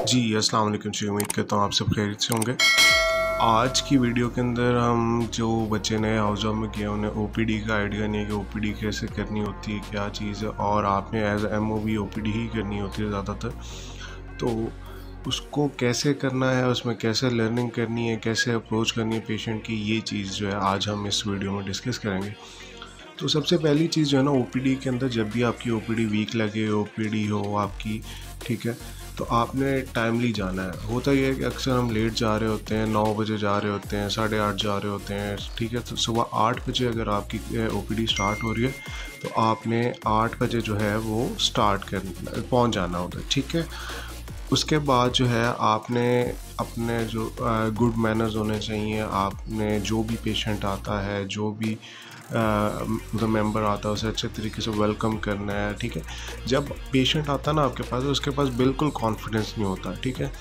जी, अस्सलाम वालेकुम जी। उम्मीद करता हूँ आप सब खैरियत से होंगे। आज की वीडियो के अंदर हम जो बच्चे नए हाउस जॉब में गए उन्हें ओपीडी का आइडिया नहीं है कि ओपीडी कैसे करनी होती है, क्या चीज़ है, और आपने एज एमओवी ओपीडी ही करनी होती है ज़्यादातर। तो उसको कैसे करना है, उसमें कैसे लर्निंग करनी है, कैसे अप्रोच करनी है पेशेंट की, ये चीज़ जो है आज हम इस वीडियो में डिस्कस करेंगे। तो सबसे पहली चीज़ जो है ना, ओपीडी के अंदर जब भी आपकी ओपीडी वीक लगे, ओपीडी हो आपकी, ठीक है, तो आपने टाइमली जाना है। होता ही है कि अक्सर हम लेट जा रहे होते हैं, 9 बजे जा रहे होते हैं, 8:30 जा रहे होते हैं, ठीक है। तो सुबह 8 बजे अगर आपकी ओपीडी स्टार्ट हो रही है तो आपने 8 बजे जो है वो पहुंच जाना होता है, ठीक है। उसके बाद जो है आपने अपने जो गुड मैनर्स होने चाहिए। आपने जो भी पेशेंट आता है, जो भी मतलब मेंबर आता है, उसे अच्छे तरीके से वेलकम करना है, ठीक है। जब पेशेंट आता है ना आपके पास, तो उसके पास बिल्कुल कॉन्फिडेंस नहीं होता, ठीक है।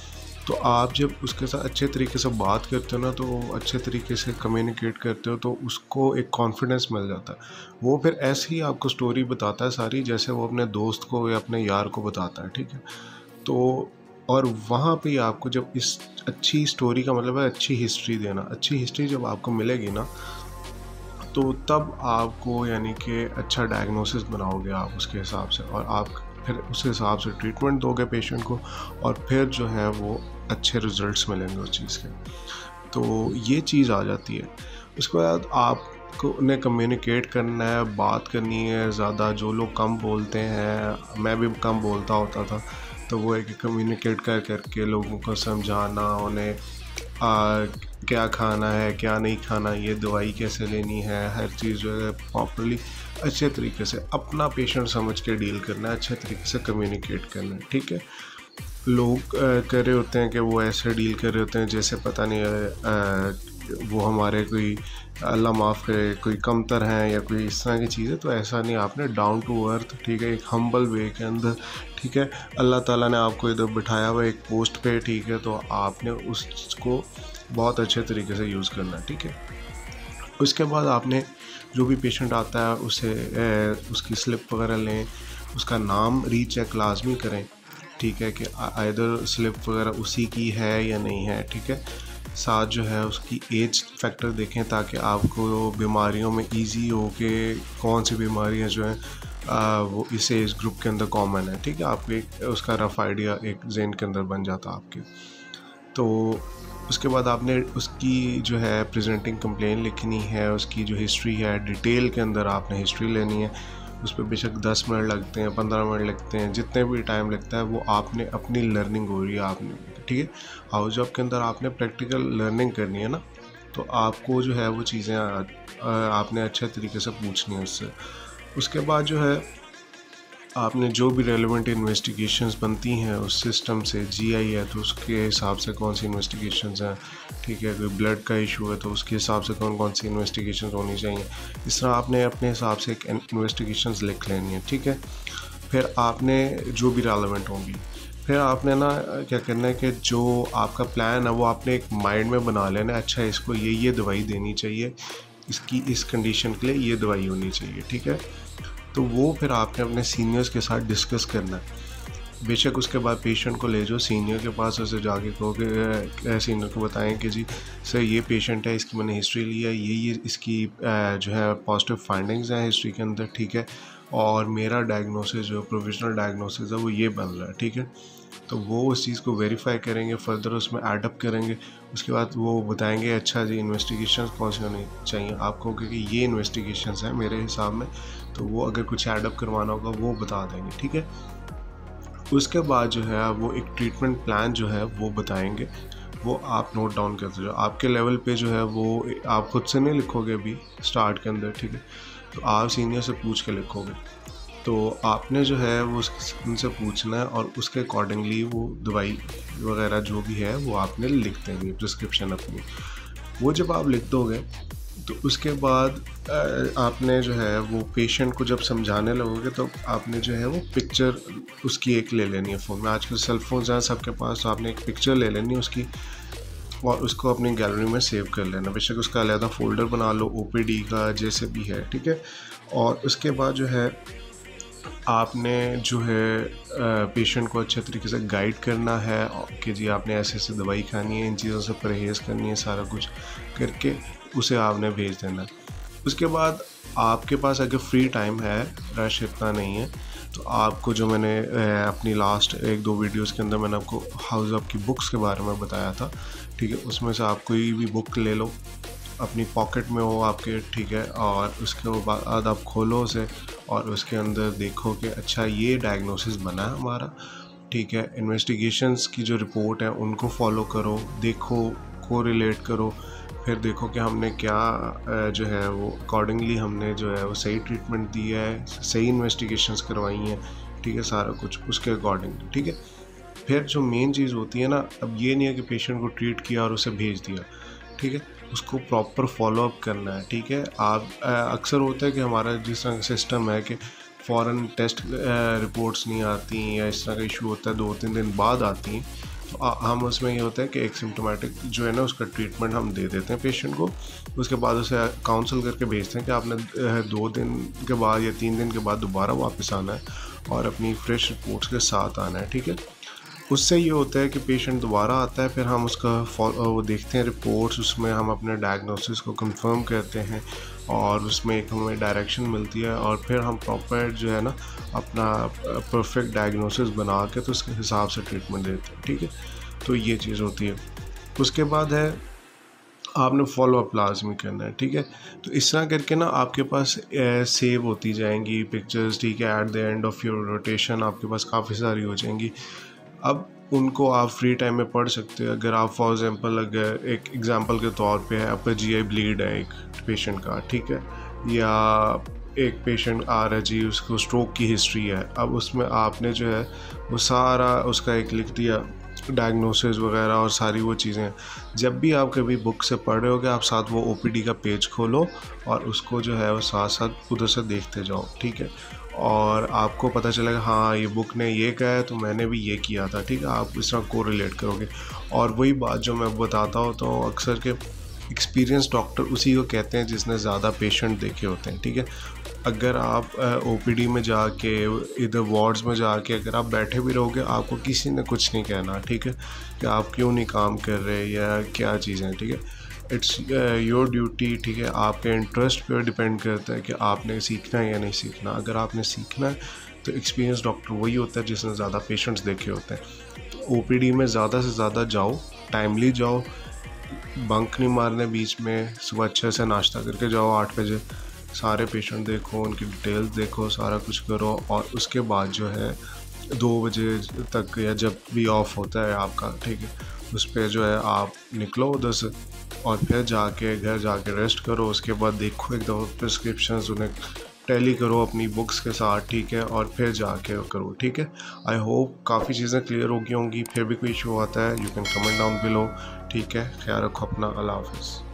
तो आप जब उसके साथ अच्छे तरीके से बात करते हो ना, तो अच्छे तरीके से कम्युनिकेट करते हो, तो उसको एक कॉन्फिडेंस मिल जाता है। वो फिर ऐसे ही आपको स्टोरी बताता है सारी, जैसे वो अपने दोस्त को या अपने यार को बताता है, ठीक है। तो और वहाँ पे आपको जब इस अच्छी स्टोरी का मतलब है अच्छी हिस्ट्री देना, अच्छी हिस्ट्री जब आपको मिलेगी ना, तो तब आपको यानी कि अच्छा डायग्नोसिस बनाओगे आप उसके हिसाब से, और आप फिर उस हिसाब से ट्रीटमेंट दोगे पेशेंट को, और फिर जो है वो अच्छे रिजल्ट्स मिलेंगे उस चीज़ के। तो ये चीज़ आ जाती है। उसके बाद आपको उन्हें कम्युनिकेट करना है, बात करनी है ज़्यादा। जो लोग कम बोलते हैं, मैं भी कम बोलता होता था, तो वो है कि कम्युनिकेट करके लोगों को समझाना, उन्हें क्या खाना है, क्या नहीं खाना, ये दवाई कैसे लेनी है, हर चीज़ जो है प्रॉपरली अच्छे तरीके से अपना पेशेंट समझ के डील करना है, अच्छे तरीके से कम्युनिकेट करना है, ठीक है। लोग कर रहे होते हैं कि वो ऐसे डील कर रहे होते हैं जैसे पता नहीं वो हमारे कोई अल्लाह माफ़ करे कोई कमतर हैं या कोई इस तरह की चीज़ें। तो ऐसा नहीं, आपने डाउन टू अर्थ, ठीक है, एक हम्बल वे के अंदर, ठीक है, अल्लाह ताला ने आपको इधर बिठाया हुआ एक पोस्ट पे, ठीक है, तो आपने उसको बहुत अच्छे तरीके से यूज़ करना है, ठीक है। उसके बाद आपने जो भी पेशेंट आता है उसे उसकी स्लिप वगैरह लें, उसका नाम रीचेक लाजमी करें, ठीक है, कि आइदर स्लिप वगैरह उसी की है या नहीं है, ठीक है। साथ जो है उसकी एज फैक्टर देखें, ताकि आपको बीमारियों में इजी हो कि कौन सी बीमारियां जो हैं वो इस एज ग्रुप के अंदर कॉमन है, ठीक है। आपको एक उसका रफ़ आइडिया एक जेन के अंदर बन जाता आपके। तो उसके बाद आपने उसकी जो है प्रेजेंटिंग कंप्लेन लिखनी है, उसकी जो हिस्ट्री है डिटेल के अंदर आपने हिस्ट्री लेनी है। उस पर बेशक 10 मिनट लगते हैं, 15 मिनट लगते हैं, जितने भी टाइम लगता है वो आपने अपनी लर्निंग हो रही है आपने, ठीक है। हाउस जॉब के अंदर आपने प्रैक्टिकल लर्निंग करनी है ना, तो आपको जो है वो चीज़ें आपने अच्छे तरीके से पूछनी है उससे। उसके बाद जो है आपने जो भी रेलेवेंट इन्वेस्टिगेशंस बनती हैं उस सिस्टम से, जीआई है तो उसके हिसाब से कौन सी इन्वेस्टिगेशंस हैं, ठीक है। कोई ब्लड का इशू है तो उसके हिसाब से कौन कौन सी इन्वेस्टिगेशंस होनी चाहिए। इस तरह आपने अपने हिसाब से एक इन्वेस्टिगेशंस लिख लेनी है, ठीक है। फिर आपने जो भी रेलेवेंट होंगी, फिर आपने ना क्या करना है कि जो आपका प्लान है वो आपने एक माइंड में बना लेना है। अच्छा, इसको ये दवाई देनी चाहिए, इसकी इस कंडीशन के लिए ये दवाई होनी चाहिए, ठीक है। तो वो फिर आपने अपने सीनियर्स के साथ डिस्कस करना है। बेशक उसके बाद पेशेंट को ले जाओ सीनियर के पास, उसे जाके कहो कि सीनियर को बताएं कि जी सर ये पेशेंट है, इसकी मैंने हिस्ट्री ली है, ये इसकी जो है पॉजिटिव फाइंडिंग्स हैं हिस्ट्री के अंदर, ठीक है, और मेरा डायग्नोसिस जो प्रोविजनल डायग्नोसिस है वो ये बन रहा है, ठीक है। तो वो उस चीज़ को वेरीफाई करेंगे, फर्दर उसमें एडअप करेंगे। उसके बाद वो बताएंगे अच्छा जी इन्वेस्टिगेशन कौन सी होनी चाहिए आपको, क्योंकि ये इन्वेस्टिगेशंस हैं मेरे हिसाब में, तो वो अगर कुछ एडअप करवाना होगा वो बता देंगे, ठीक है। उसके बाद जो है वो एक ट्रीटमेंट प्लान जो है वो बताएंगे, वो आप नोट डाउन करते जाओ। आपके लेवल पे जो है वो आप खुद से नहीं लिखोगे अभी स्टार्ट के अंदर, ठीक है, तो आप सीनियर से पूछ के लिखोगे। तो आपने जो है वो उनसे पूछना है और उसके अकॉर्डिंगली वो दवाई वगैरह जो भी है वो आपने लिख देनी है, प्रिस्क्रिप्शन अपनी। वो जब आप लिख दोगे तो उसके बाद आपने जो है वो पेशेंट को जब समझाने लगोगे तो आपने जो है वो पिक्चर उसकी एक ले लेनी है फ़ोन में। आजकल सेल फोन्स हैं सबके पास, तो आपने एक पिक्चर ले लेनी है उसकी और उसको अपनी गैलरी में सेव कर लेना। बेशक उसका अलग फोल्डर बना लो, ओपीडी का जैसे भी है, ठीक है। और उसके बाद जो है आपने जो है पेशेंट को अच्छे तरीके से गाइड करना है कि जी आपने ऐसे ऐसे दवाई खानी है, इन चीज़ों से परहेज़ करनी है, सारा कुछ करके उसे आपने भेज देना है। उसके बाद आपके पास अगर फ्री टाइम है, रश इतना नहीं है, तो आपको जो मैंने अपनी लास्ट 1-2 वीडियोस के अंदर मैंने आपको हाउस ऑफ की बुक्स के बारे में बताया था, ठीक है। उसमें से आप कोई भी बुक ले लो, अपनी पॉकेट में हो आपके, ठीक है, और उसके बाद आप खोलो उसे और उसके अंदर देखो कि अच्छा ये डायग्नोसिस बना है हमारा, ठीक है। इन्वेस्टिगेशंस की जो रिपोर्ट है उनको फॉलो करो, देखो, कोरिलेट करो, फिर देखो कि हमने क्या जो है वो अकॉर्डिंगली हमने जो है वो सही ट्रीटमेंट दिया है, सही इन्वेस्टिगेशंस करवाई हैं, ठीक है, सारा कुछ उसके अकॉर्डिंगली, ठीक है। फिर जो मेन चीज़ होती है ना, अब ये नहीं है कि पेशेंट को ट्रीट किया और उसे भेज दिया, ठीक है, उसको प्रॉपर फॉलो अप करना है, ठीक है। आप अक्सर होता है कि हमारा जिस तरह का सिस्टम है कि फ़ौरन टेस्ट रिपोर्ट्स नहीं आती या इस तरह का इशू होता है 2-3 दिन बाद आती हैं, तो हम उसमें ये होता है कि एक सिम्टोमेटिक जो है ना उसका ट्रीटमेंट हम दे देते हैं पेशेंट को। उसके बाद उसे काउंसल करके भेजते हैं कि आपने 2 दिन के बाद या 3 दिन के बाद दोबारा वापस आना है और अपनी फ्रेश रिपोर्ट्स के साथ आना है, ठीक है। उससे ये होता है कि पेशेंट दोबारा आता है, फिर हम उसका वो देखते हैं रिपोर्ट्स, उसमें हम अपने डायग्नोसिस को कंफर्म करते हैं और उसमें एक हमें डायरेक्शन मिलती है और फिर हम प्रॉपर जो है ना अपना परफेक्ट डायग्नोसिस बना के तो उसके हिसाब से ट्रीटमेंट देते हैं, ठीक है। तो ये चीज़ होती है। उसके बाद है आपने फॉलो अप लाजमी करना है, ठीक है। तो इस तरह करके ना आपके पास सेव होती जाएंगी पिक्चर्स, ठीक है। At the end of your rotation आपके पास काफ़ी सारी हो जाएंगी। अब उनको आप फ्री टाइम में पढ़ सकते हो। अगर आप फॉर एग्जांपल अगर एक एग्जांपल के तौर पे है आपका जीआई ब्लीड है एक पेशेंट का, ठीक है, या एक पेशेंट आ रहा है जी उसको स्ट्रोक की हिस्ट्री है, अब उसमें आपने जो है वो सारा उसका एक लिख दिया डायग्नोसिस वगैरह और सारी वो चीज़ें। जब भी आप कभी बुक से पढ़ रहे होगे आप साथ वो ओपीडी का पेज खोलो और उसको जो है वो साथ साथ उधर से देखते जाओ, ठीक है। और आपको पता चलेगा हाँ ये बुक ने ये कहा है तो मैंने भी ये किया था, ठीक है। आप इस तरह को रिलेट करोगे और वही बात जो मैं बताता हूँ तो अक्सर के एक्सपीरियंस डॉक्टर उसी को कहते हैं जिसने ज़्यादा पेशेंट देखे होते हैं, ठीक है। अगर आप ओपीडी में जाके इधर वार्ड्स में जाके अगर आप बैठे भी रहोगे आपको किसी ने कुछ नहीं कहना, ठीक है, कि आप क्यों नहीं काम कर रहे या क्या चीज़ें, ठीक है। इट्स योर ड्यूटी, ठीक है। आपके इंटरेस्ट पे डिपेंड करता है कि आपने सीखना है या नहीं सीखना। अगर आपने सीखना है तो एक्सपीरियंस डॉक्टर वही होता है जिसने ज़्यादा पेशेंट्स देखे होते हैं। तो ओपीडी में ज़्यादा से ज़्यादा जाओ, टाइमली जाओ, बंक नहीं मारने बीच में, सुबह अच्छे से नाश्ता करके जाओ 8 बजे, सारे पेशेंट देखो, उनकी डिटेल्स देखो, सारा कुछ करो और उसके बाद जो है 2 बजे तक या जब भी ऑफ होता है आपका, ठीक है, उस पर जो है आप निकलो उधर से और फिर जाके घर जाके रेस्ट करो। उसके बाद देखो एक दफ़ा प्रिस्क्रिप्शंस उन्हें टैली करो अपनी बुक्स के साथ, ठीक है, और फिर जाके करो, ठीक है। आई होप काफ़ी चीज़ें क्लियर हो गई होंगी। फिर भी कोई इशू आता है you can comment down below, ठीक है। ख्याल रखो अपना, अल्लाह हाफ़िज़।